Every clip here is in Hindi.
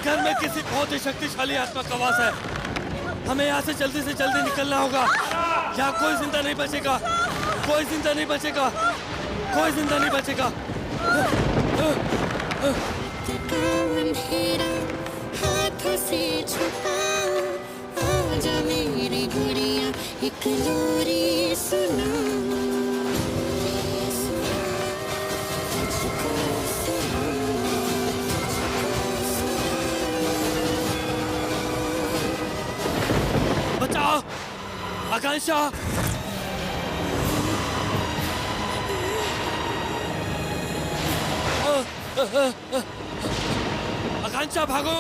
घर में किसी बहुत ही शक्तिशाली आत्मा का वास है। हमें यहाँ से जल्दी निकलना होगा। यहाँ कोई जिंदा नहीं बचेगा, कोई जिंदा नहीं बचेगा, कोई जिंदा नहीं बचेगा। हाथों से छुपा आजा मेरी गुड़िया, एक लोरी सुना। बचाओ आकांक्षा। आकांक्षा भागो।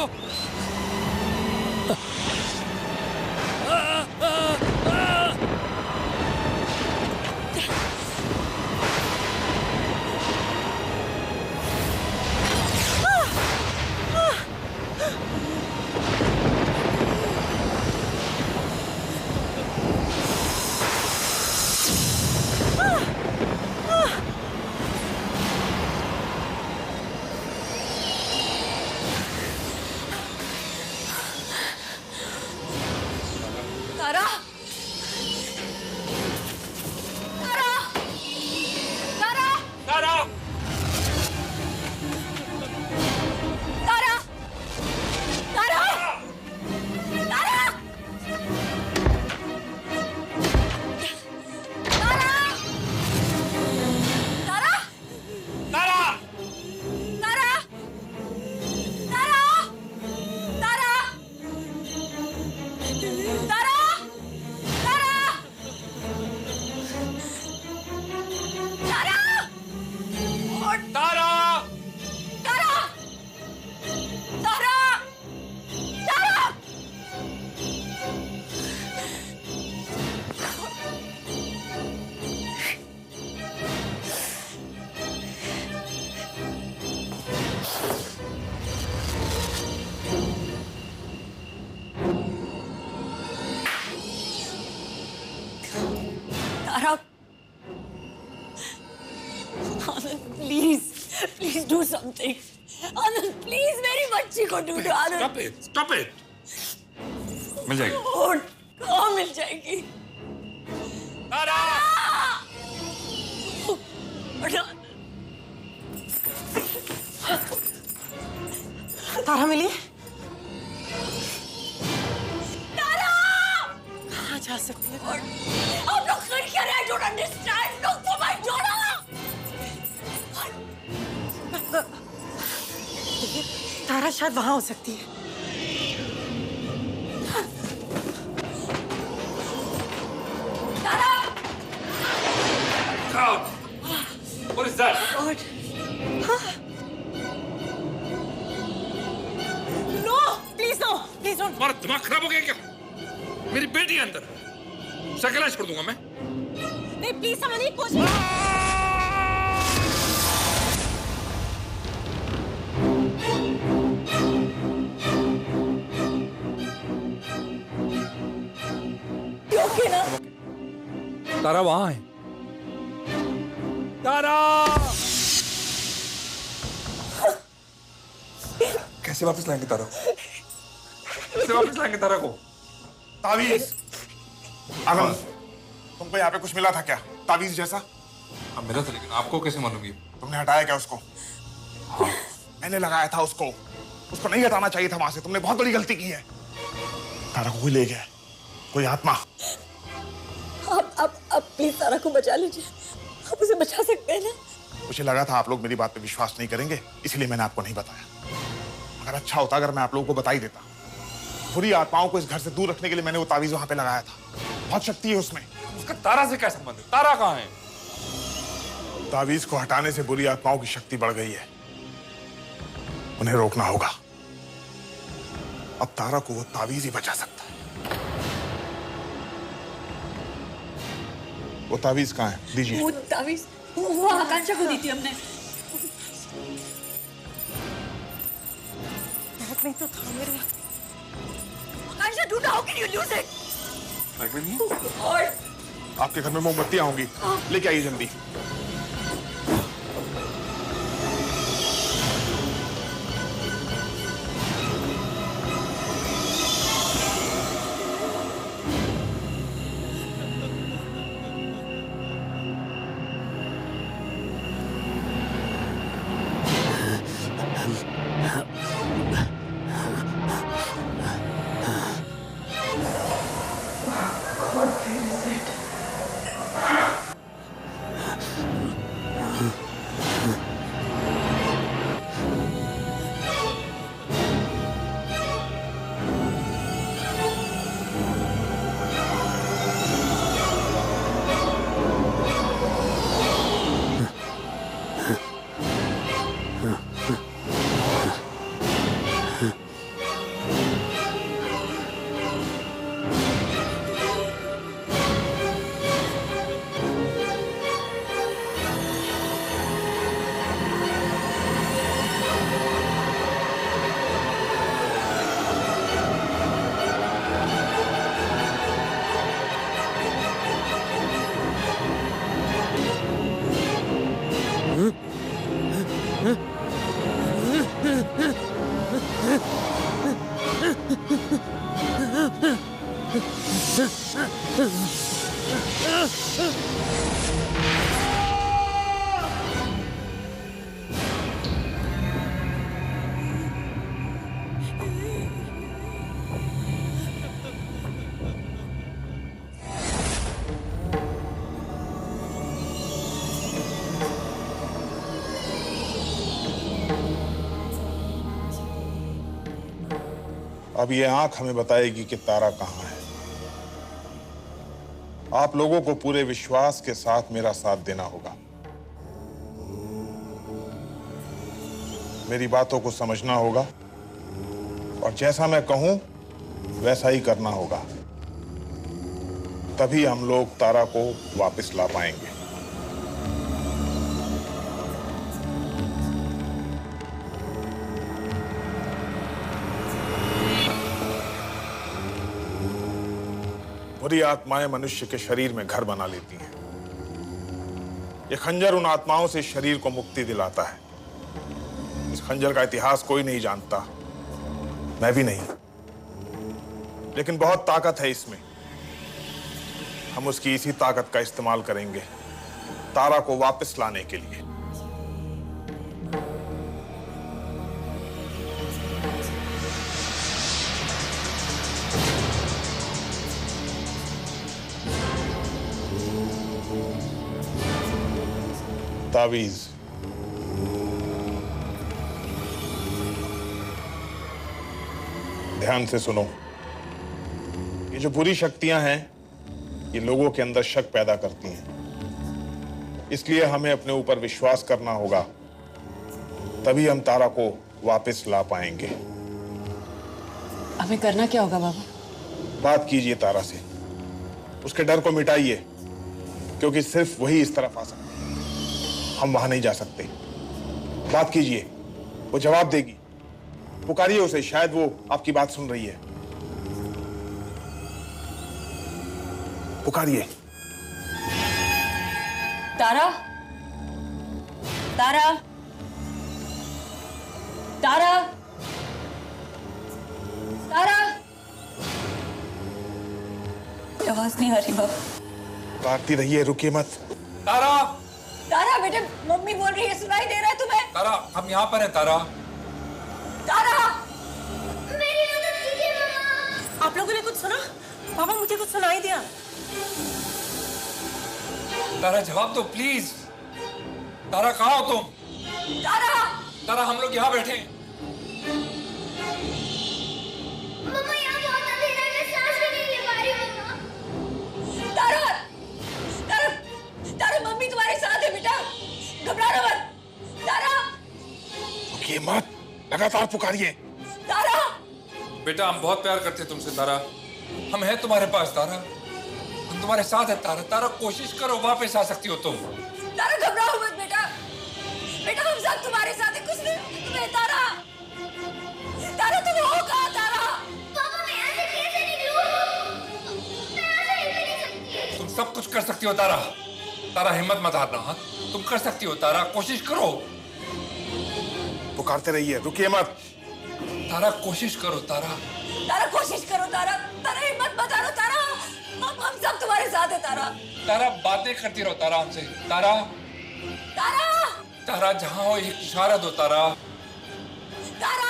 Do something. Anand, please, मेरी बच्ची को ढूंढो। Anand. Stop it. मिल जाएगी। कहाँ मिल जाएगी? तारा! तारा मिली? तारा! कहाँ जा सकती है? आप लोग कर क्या रहे? I don't understand. लोग तो मैं जोड़ा। तारा शायद वहां हो सकती है। तारा! What is that? God. No, please no, please don't. तुम्हारा दिमाग खराब हो गया क्या? मेरी बेटी है अंदर, साइकिलाइज कर दूंगा मैं। नहीं, प्लीज समझने की कोशिश। तारा वहां है। तारा! कैसे वापस लाएंगे तारा? कैसे वापस लाएंगे तारा को? तावीज। आनंद, तुमको यहाँ पे कुछ मिला था क्या? तावीज जैसा? हाँ मिला था, लेकिन आपको कैसे मालूम ये? तुमने हटाया क्या उसको? हाँ। मैंने लगाया था उसको। उसको नहीं हटाना चाहिए था वहां से। तुमने बहुत बड़ी गलती की है। तारा को कोई ले गया, कोई आत्मा। आप प्लीज तारा को बचा लीजिए। आप उसे बचा सकते हैं ना? मुझे लगा था आप लोग मेरी बात पे विश्वास नहीं करेंगे, इसलिए मैंने आपको नहीं बताया। अगर अच्छा होता अगर मैं आप लोगों को बता ही देता। बुरी आत्माओं को इस घर से दूर रखने के लिए मैंने वो तावीज वहां पे लगाया था। बहुत शक्ति है उसमें। उसका तारा से क्या संबंध है? तारा कहाँ है? तावीज को हटाने से बुरी आत्माओं की शक्ति बढ़ गई है। उन्हें रोकना होगा। अब तारा को वो तावीज ही बचा सकता है। वो तावीज कहाँ है? दीजिए। वो तावीज वो आकांक्षा को दी थी हमने। नहीं तो था मेरे। आकांक्षा ढूंढा, how can you lose it? और आपके घर में मोमबत्तियां होंगी, लेके आइए जल्दी। अब ये आंख हमें बताएगी कि तारा कहाँ है। आप लोगों को पूरे विश्वास के साथ मेरा साथ देना होगा। मेरी बातों को समझना होगा और जैसा मैं कहूं वैसा ही करना होगा। तभी हम लोग तारा को वापस ला पाएंगे। बुरी आत्माएं मनुष्य के शरीर में घर बना लेती हैं। ये खंजर उन आत्माओं से शरीर को मुक्ति दिलाता है। इस खंजर का इतिहास कोई नहीं जानता, मैं भी नहीं, लेकिन बहुत ताकत है इसमें। हम उसकी इसी ताकत का इस्तेमाल करेंगे तारा को वापस लाने के लिए। तावीज, ध्यान से सुनो। ये जो बुरी शक्तियां हैं ये लोगों के अंदर शक पैदा करती हैं, इसलिए हमें अपने ऊपर विश्वास करना होगा, तभी हम तारा को वापस ला पाएंगे। हमें करना क्या होगा बाबा? बात कीजिए तारा से, उसके डर को मिटाइए, क्योंकि सिर्फ वही इस तरफ आ सकता है, हम वहां नहीं जा सकते। बात कीजिए, वो जवाब देगी। पुकारिए उसे, शायद वो आपकी बात सुन रही है। पुकारिए। तारा, तारा, तारा, तारा। आवाज नहीं आ रही बाबा। पुकारती रहिए, रुकिए मत। तारा, तारा बेटे, मम्मी बोल रही है, सुनाई दे रहा है तुम्हें? तारा, हम यहाँ पर हैं तारा। तारा, मेरी मदद कीजिए मामा। आप लोगों ने कुछ सुना? पापा, मुझे कुछ सुनाई दिया। तारा जवाब दो प्लीज। तारा कहाँ हो तुम? तारा, तारा, हम लोग यहाँ बैठे हैं। मम्मा यहाँ बहुत अंधेरा है, मैं सांस भी नहीं ले पा रही हूँ मम्मा। तारा, तारा, तारा, मम्मी तुम्हारे साथ है बेटा, घबराना मत। तारा, रुकिए मत, लगातार पुकारिए। तारा, बेटा, हम बहुत प्यार करते हैं तुमसे तारा। हम हैं तुम्हारे पास तारा, हम तुम्हारे साथ हैं तारा। तारा, कोशिश करो, वापस आ सकती हो तुम। तारा, घबराओ मत बेटा। बेटा, हम सब तुम्हारे साथ हैं, कुछ नहीं तुम्हें। तारा, तारा, तुम हो कहाँ? तारा, पापा मैं यहाँ से कैसे निकलूँ? मैं यहाँ से हिल भी नहीं सकती। तुम सब कुछ कर सकती हो तारा। तारा, हिम्मत मत हारना। हाँ, तुम कर सकती हो तारा, कोशिश करो। पुकारते रहिए, रुकिए मत। तारा, कोशिश करो तारा। तारा, कोशिश करो। तारा, तारा, हिम्मत मत हारो। तारा, हम सब तुम्हारे साथ हैं। तारा, तारा, बातें करती रहो तारा हमसे। तारा, तारा, तारा, जहाँ हो एक इशारा दो तारा। तारा।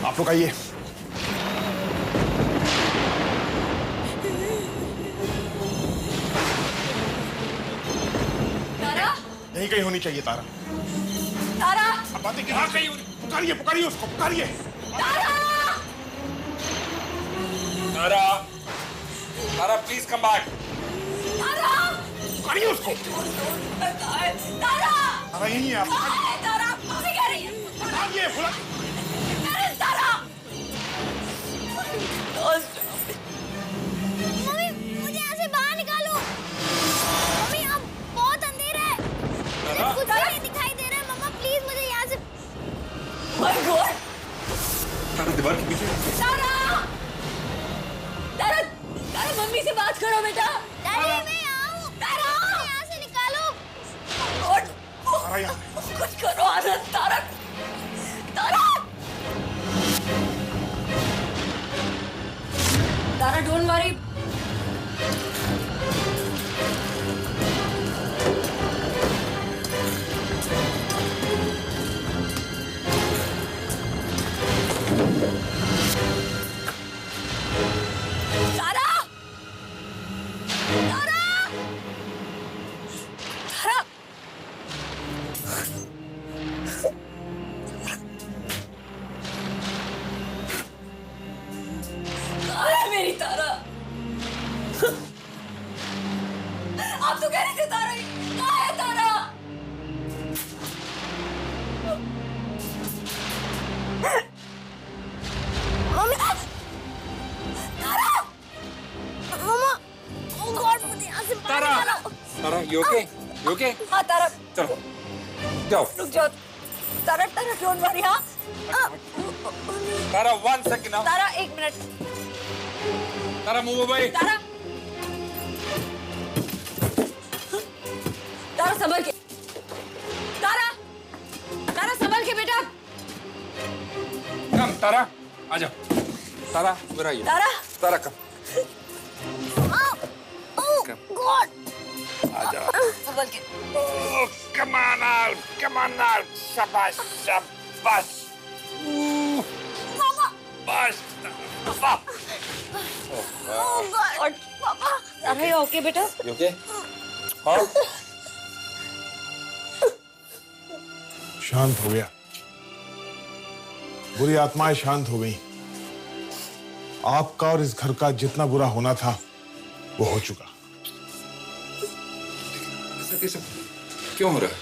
आप लोग आइए। तारा, यहीं कहीं होनी चाहिए तारा। तारा, अब बातें कहाँ कहीं? पुकारिए, पुकारिए उसको, पुकारिए। तारा, तारा, तारा प्लीज कम बैक। तारा, पकड़िए उसको। तारा, तारा यहीं है आप। तारा, मुझे कह रही है। ये बुला। अरे तारा, मम्मी मुझे यहाँ से बाहर निकालो। मम्मी अब बहुत अंधेरा है, मुझे कुछ नहीं दिखाई दे रहा है। मम्मा प्लीज मुझे यहाँ से। My God! तारा दीवार के पीछे। तारा, तारा, तारा मम्मी से बात करो बेटा। डैडी मैं यहाँ हूँ। तारा, यहाँ से निकालो। और तारा यहाँ। कुछ करो आनंद। तारा, तारा, तारा डोंट वरी। तारा, तारा, तारा, कहाँ है मेरी तारा? आप तो कह रहे थे तारा, कहाँ है तारा? मम्मी तारा, मम्मा ओह गॉड मुझे यहाँ से बाहर तारा, निकालो। तारा you okay? You okay? हाँ तारा, चलो जाओ। रुक जाओ। तारा, तारा डोंट वरी। हाँ तारा 1 second now। तारा 1 मिनट। तारा move away। तारा, तारा संभल के। तारा, तारा संभल के बेटा। कम तारा, आ जाओ। तारा इधर आइए। तारा, तारा कम, ओह गॉड आ जाओ। संभल के। Oh, come on out, come on out। शाबाश, शाबाश। मम्मा बस। ओह गॉड और पापा, तारा ये ओके बेटा? You okay? हाँ। शांत हो गया। बुरी आत्माएं शांत हो गई। आपका और इस घर का जितना बुरा होना था वो हो चुका। ऐसा कैसे क्यों हो रहा है?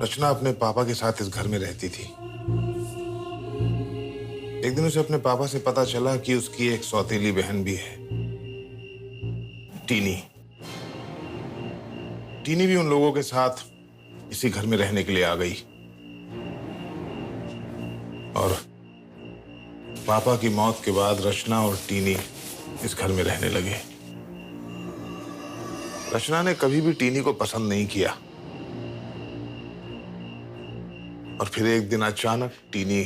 रचना अपने पापा के साथ इस घर में रहती थी। एक दिन उसे अपने पापा से पता चला कि उसकी एक सौतेली बहन भी है, टीनी। टीनी भी उन लोगों के साथ इसी घर में रहने के लिए आ गई और पापा की मौत के बाद रचना और टीनी इस घर में रहने लगे। रचना ने कभी भी टीनी को पसंद नहीं किया और फिर एक दिन अचानक टीनी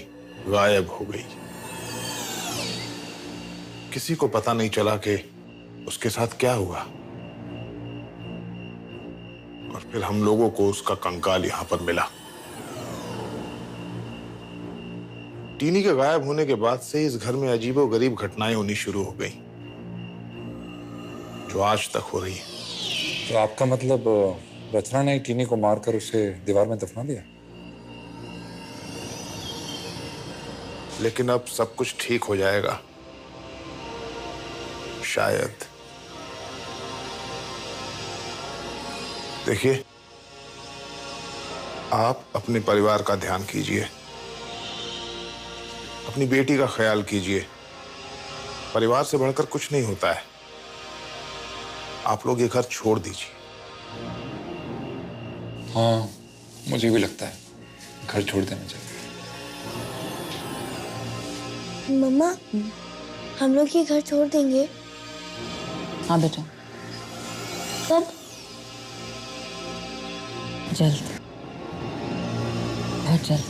गायब हो गई। किसी को पता नहीं चला कि उसके साथ क्या हुआ और फिर हम लोगों को उसका कंकाल यहां पर मिला। टीनी के गायब होने के बाद से इस घर में अजीबोगरीब घटनाएं होनी शुरू हो गई जो आज तक हो रही है। तो आपका मतलब रचना ने टीनी को मारकर उसे दीवार में दफना दिया? लेकिन अब सब कुछ ठीक हो जाएगा शायद। देखिए, आप अपने परिवार का ध्यान कीजिए, अपनी बेटी का ख्याल कीजिए। परिवार से बढ़कर कुछ नहीं होता है। आप लोग ये घर छोड़ दीजिए। हाँ, मुझे भी लगता है घर छोड़ देना चाहिए। मम्मा हम लोग ये घर छोड़ देंगे? हाँ बेटा, कब? जल्द, बहुत जल्द।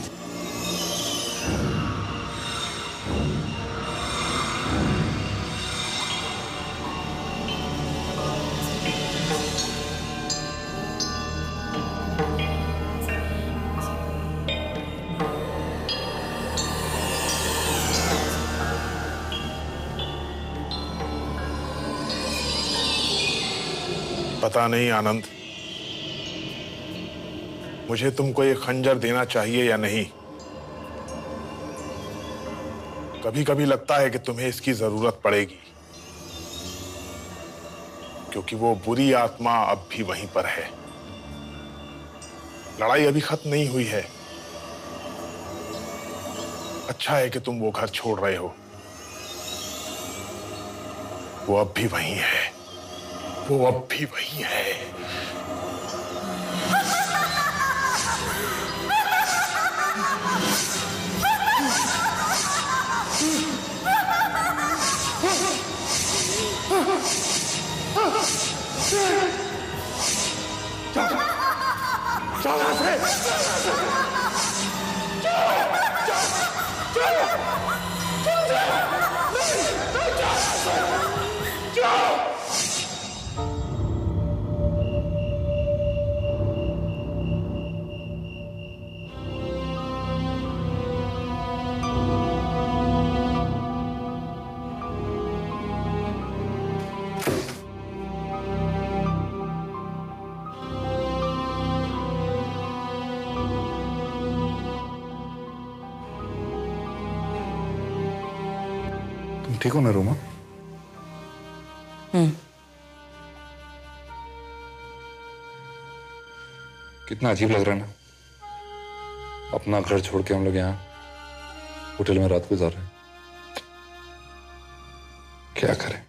पता नहीं आनंद, मुझे तुमको ये खंजर देना चाहिए या नहीं। कभी कभी लगता है कि तुम्हें इसकी जरूरत पड़ेगी, क्योंकि वो बुरी आत्मा अब भी वहीं पर है। लड़ाई अभी खत्म नहीं हुई है। अच्छा है कि तुम वो घर छोड़ रहे हो। वो अब भी वहीं है, वो अब भी वहीं है। ठीक हो ना रोमा? कितना अजीब लग रहा है ना, अपना घर छोड़ के हम लोग यहाँ होटल में रात गुजार रहे हैं। क्या करें?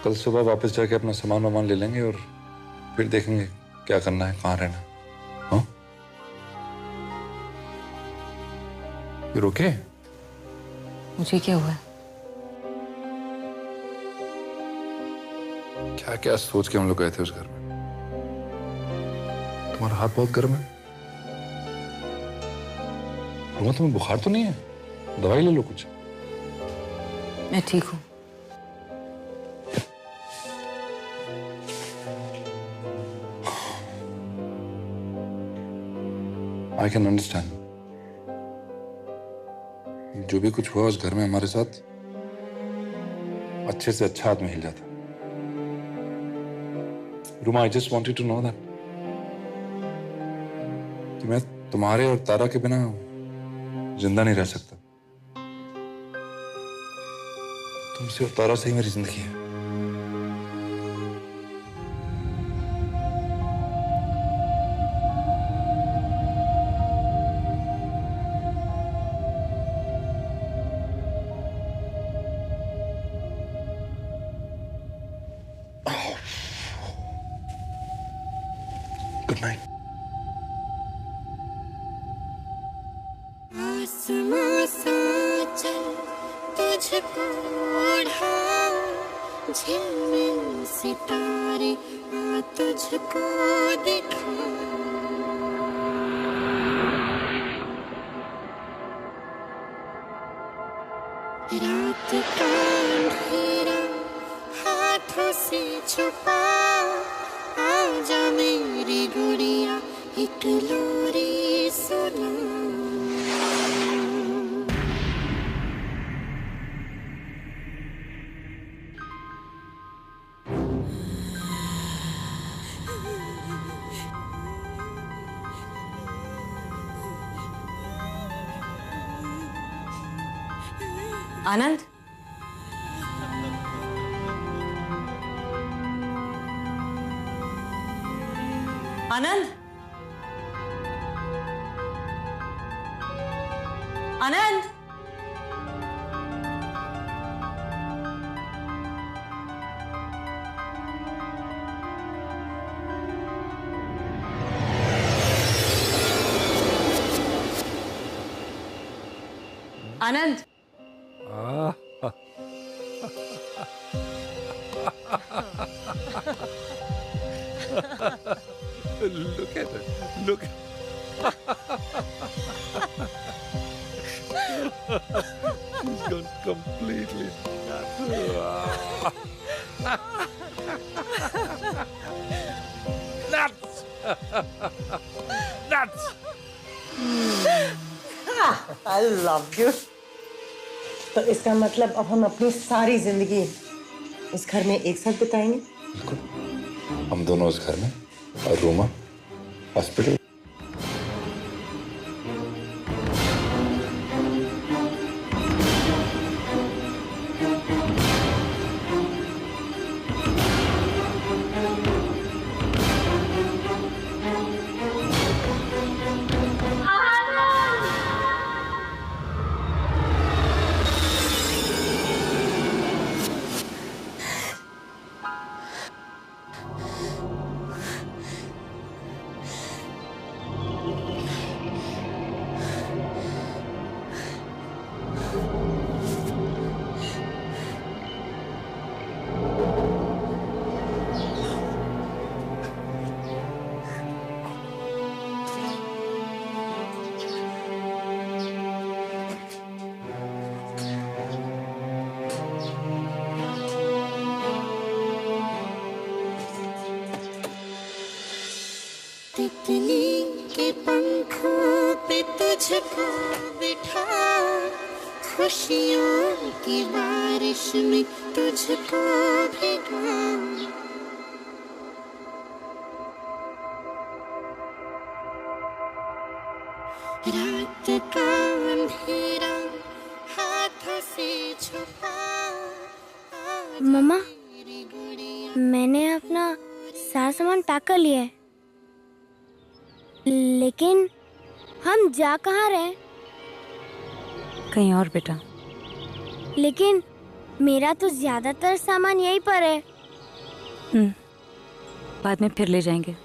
कल सुबह वापस जाके अपना सामान वामान ले लेंगे और फिर देखेंगे क्या करना है, कहाँ रहना। हाँ, यू ओके? मुझे क्या हुआ? क्या क्या सोच के हम लोग गए थे उस घर में। तुम्हारा हाथ बहुत गर्म है। रोमा, तुम्हें बुखार तो नहीं है? दवाई ले लो कुछ। मैं ठीक हूँ। I can understand. जो भी कुछ हुआ उस घर में हमारे साथ, अच्छे से अच्छा आदमी हिल जाता। Ruma, I just wanted to know that कि मैं तुम्हारे और तारा के बिना जिंदा नहीं रह सकता। तुमसे और तारा से ही मेरी जिंदगी है। Good night. आसमां सा चल तुझको ओढ़ाऊं, झिलमिल सितारे आ तुझको दिखाऊं। रात का अंधेरा हाथों से छुपा, आजा मेरी गुड़िया एक लोरी सुना। आनंद, आनंद, आनंद, आनंद। Look at it. Look. She's gone completely nuts. Nuts. I love you. तो इसका मतलब अब हम अपनी सारी जिंदगी इस घर में एक साथ बिताएंगे? बिल्कुल, हम दोनों उस घर में और रूमा हॉस्पिटल। तितली के पंखों पे तुझको बिठा, खुशियों की बारिश में तुझको भिगा। रात का अंधेरा हाथों से छुपा। मम्मा, मैंने अपना सारा सामान पैक कर लिया है, लेकिन हम जा कहाँ रहे? कहीं और बेटा। लेकिन मेरा तो ज्यादातर सामान यहीं पर है। बाद में फिर ले जाएंगे।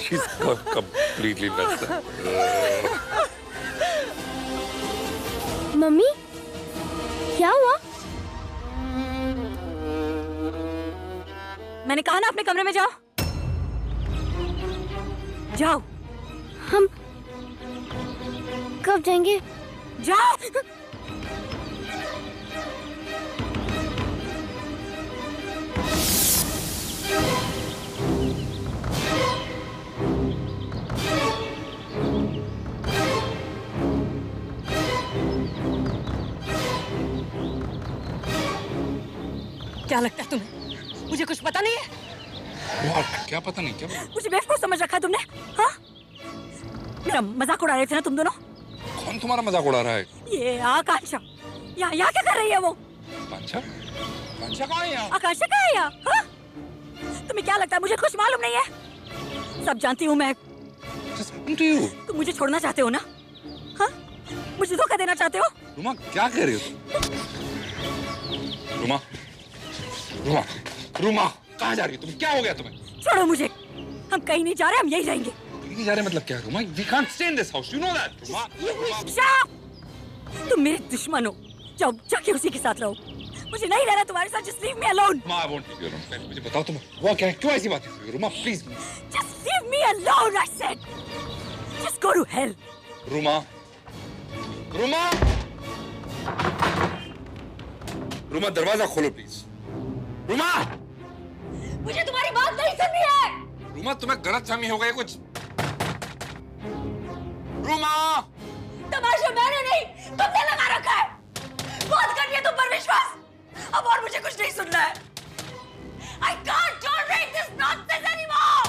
She's gone completely nuts. Mummy, क्या हुआ? मैंने कहा ना अपने कमरे में जाओ। जाओ। हम कब जाएंगे? जाओ। क्या लगता है तुम्हें मुझे कुछ पता नहीं है? क्या पता नहीं? क्या मुझे बेवकूफ समझ रखा है तुमने? हाँ, मेरा मजाक उड़ा रहे थे ना तुम दोनों। कौन तुम्हारा मजाक उड़ा रहा है? ये आकांक्षा यहाँ क्या कर रही है वो? आकांक्षा? आकांक्षा कहाँ है यहाँ? आकांक्षा कहाँ है यहाँ? हाँ? तुम्हें क्या लगता है मुझे कुछ मालूम नहीं है? सब जानती हूँ मैं। तुम मुझे छोड़ना चाहते हो ना? हाँ? मुझे धोखा देना चाहते हो? रुमा, क्या कह रही हो तुम? रुमा, रुमा, रुमा, कहाँ जा रही हो तुम? क्या हो गया तुम्हें? छोड़ो मुझे। हम कहीं नहीं जा रहे, हम यहीं रहेंगे। कहीं नहीं जा रहे मतलब क्या? Ruma, we can't stay in this house. You know that. Ruma, तुम मेरे दुश्मन हो। जाओ जाके उसी के साथ रहो। मुझे नहीं रहना तुम्हारे साथ। Just leave me alone. Ruma, I won't leave you alone. पहले मुझे बताओ तुम हुआ क्या है? क्यों ऐसी बात कर रही हो? Ruma, please. Just leave me alone, I said. Just go to hell. Ruma, Ruma, Ruma, दरवाजा खोलो प्लीज। रुमा, मुझे तुम्हारी बात नहीं सुननी है। रुमा, तुम्हें गलतफहमी हो गई कुछ। रुमा, तमाशा मैंने नहीं तुमने लगा रखा है। बहुत कर लिया तुम पर विश्वास। अब और मुझे कुछ नहीं सुनना है। I can't tolerate this nonsense anymore.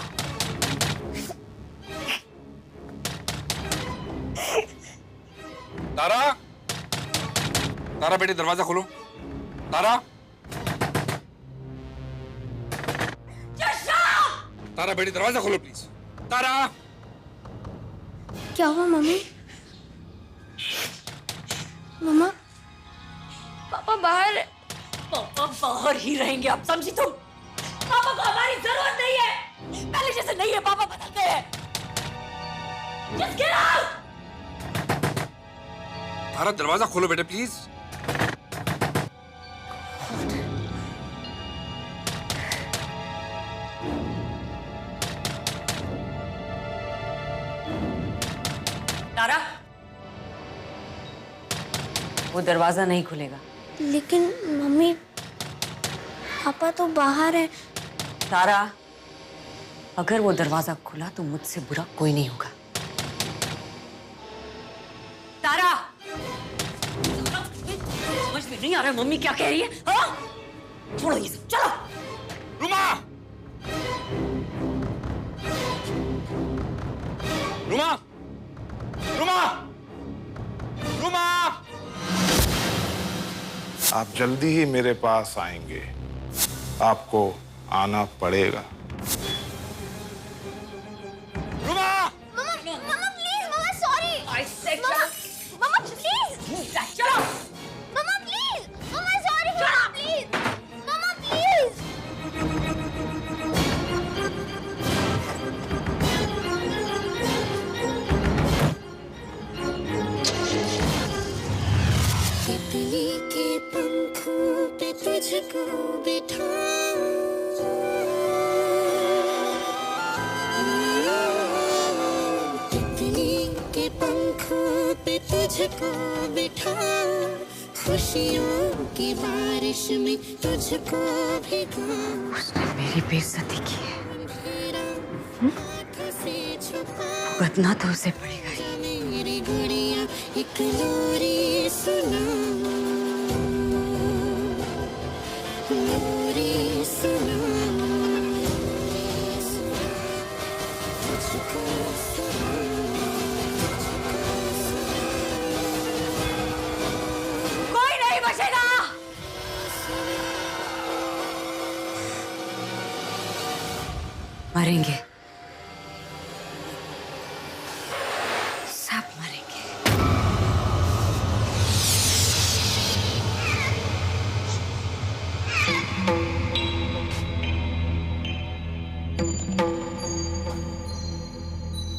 तारा, तारा बेटी दरवाजा खोलो। तारा, तारा बेटी दरवाजा खोलो प्लीज। तारा, क्या हुआ मम्मी? मम्मा, पापा बाहर है। पापा बाहर ही रहेंगे, आप समझी तुम? पापा को हमारी जरूरत नहीं है। पहले जैसे नहीं है, पापा बदल गए हैं। Just get out! तारा दरवाजा खोलो बेटे प्लीज। तारा, वो दरवाजा नहीं खुलेगा। लेकिन मम्मी पापा तो बाहर है। तारा, अगर वो दरवाजा खुला तो मुझसे बुरा कोई नहीं होगा। तारा, समझ में नहीं आ रहा मम्मी क्या कह रही है? हाँ? छोड़ो ये सब, चलो। रुमा! रुमा! रुमा! रुमा! आप जल्दी ही मेरे पास आएंगे। आपको आना पड़ेगा। Ruma! Mama please, mama sorry. I said mama please, चलो। Mama please, mama sorry, mama please, mama please. तितली के पंखों पे तुझको बिठाऊं, तितली के पंखों पे तुझको बिठाऊं, खुशियों की बारिश में तुझको भिगाऊं। उसने मेरी बेइज्जती की है, आँखों से छुपा भुगतना तो उसे पड़ेगा ही। मेरी गुड़िया एक लोरी सुना, लोरी सुना, तुझको सुना। कोई नहीं बचेगा। मरेंगे, सब मरेंगे।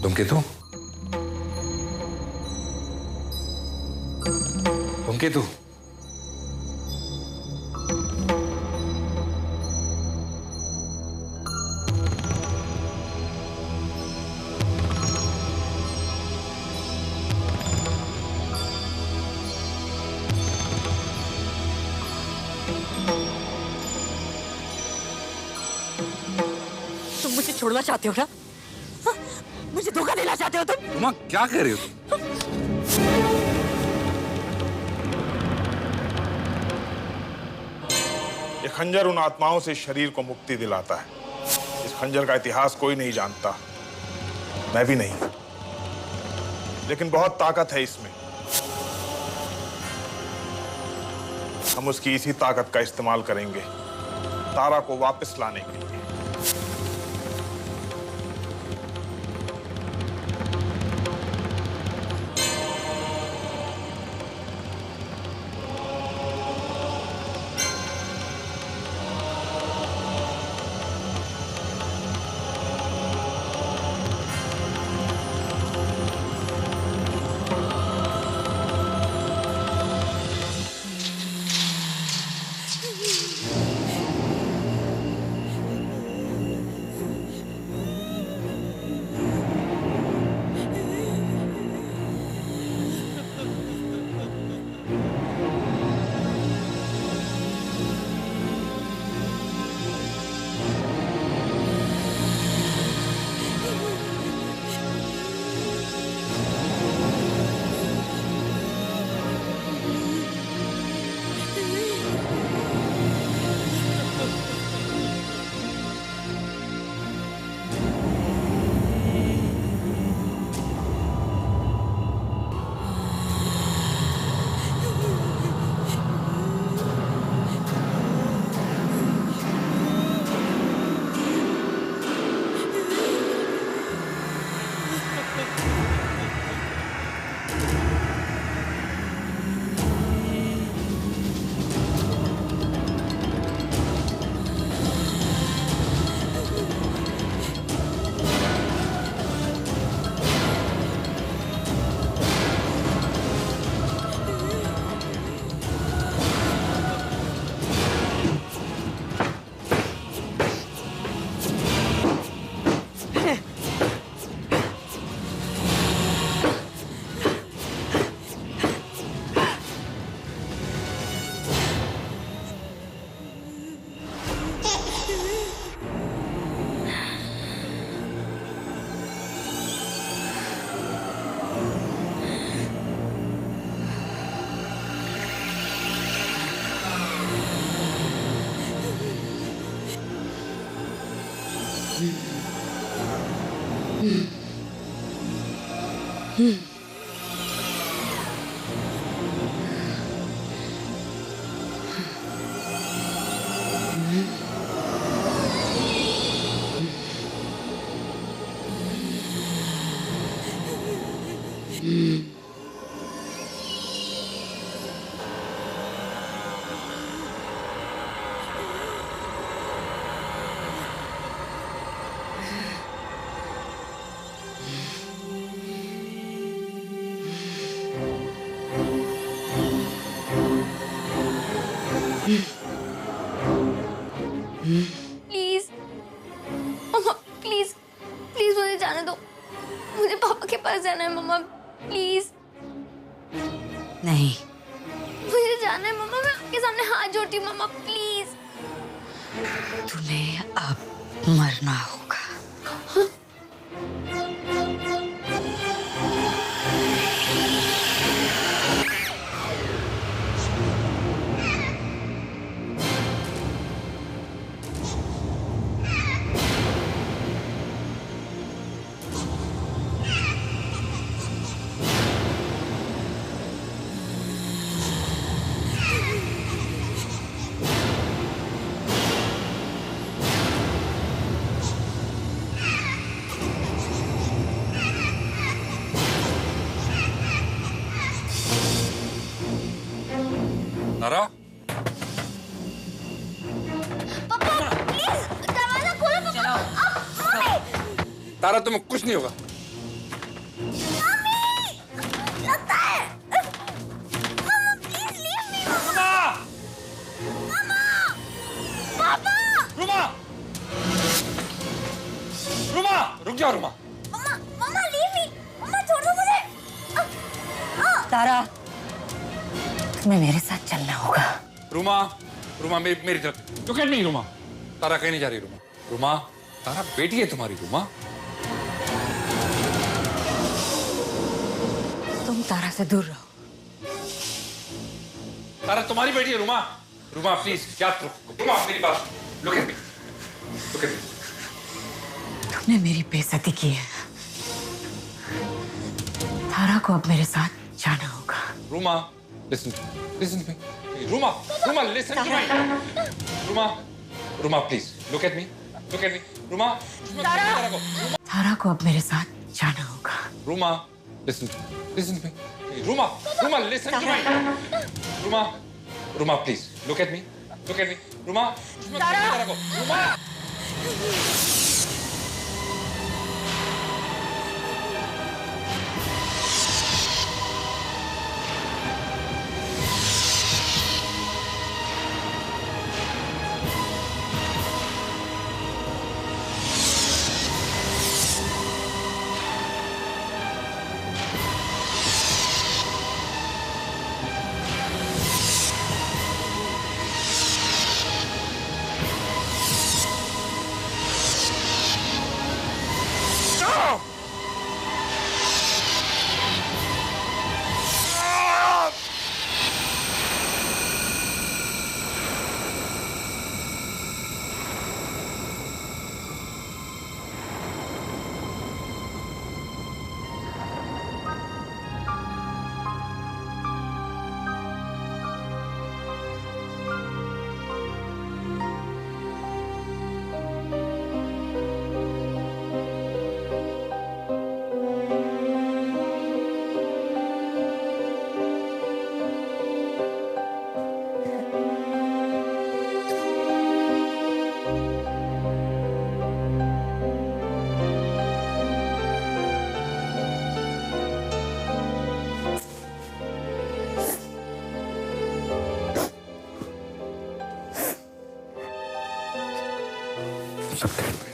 धूमकेतु, धूमकेतु, तुम मुझे छोड़ना चाहते हो ना? हाँ? मुझे धोखा देना चाहते हो तुम? रुमा क्या कह रही हो तुम? ये खंजर उन आत्माओं से शरीर को मुक्ति दिलाता है। इस खंजर का इतिहास कोई नहीं जानता, मैं भी नहीं, लेकिन बहुत ताकत है इसमें। हम उसकी इसी ताकत का इस्तेमाल करेंगे तारा को वापस लाने के लिए। प्लीज मम्मा, प्लीज प्लीज मुझे जाने दो। मुझे पापा के पास जाना है मम्मा, प्लीज। नहीं, मुझे जाना है मम्मा, मैं आपके सामने हाथ जोड़ती हूँ मम्मा, प्लीज। तुम्हें अब मरना होगा। तारा, पापा प्लीज दरवाजा खोलो पापा। मम्मी, तारा तुम्हें कुछ नहीं होगा। मम्मी लगता है। मम्मा प्लीज लीव मी। मम्मा, पापा। रुमा, रुमा, रुक जाओ रुमा। मम्मा, मम्मा लीव मी। मम्मा छोड़ दो मुझे। तारा, तुम्हें मेरे साथ चलना होगा। रुमा, रुमा मेरी तरफ लुक एट मी। रुमा, तारा कहीं नहीं जा रही। रुमा, रुमा, तारा बेटी है तुम्हारी। रुमा, तुम तारा से दूर रहो। तारा तुम्हारी बेटी है। रुमा, रुमा प्लीज याद करो। रुमा मेरी बात, look at me, look at me. तुमने मेरी बेइज्जती की है। तारा को अब मेरे साथ जाना होगा। Ruma, listen to me. Ruma, listen to me. Ruma, please, look at me. Ruma, तारा को अब मेरे साथ जाना होगा। Ruma, listen to me. Ruma, listen to me. Ruma, please, look at me. Ruma, Ruma. सब ठीक है।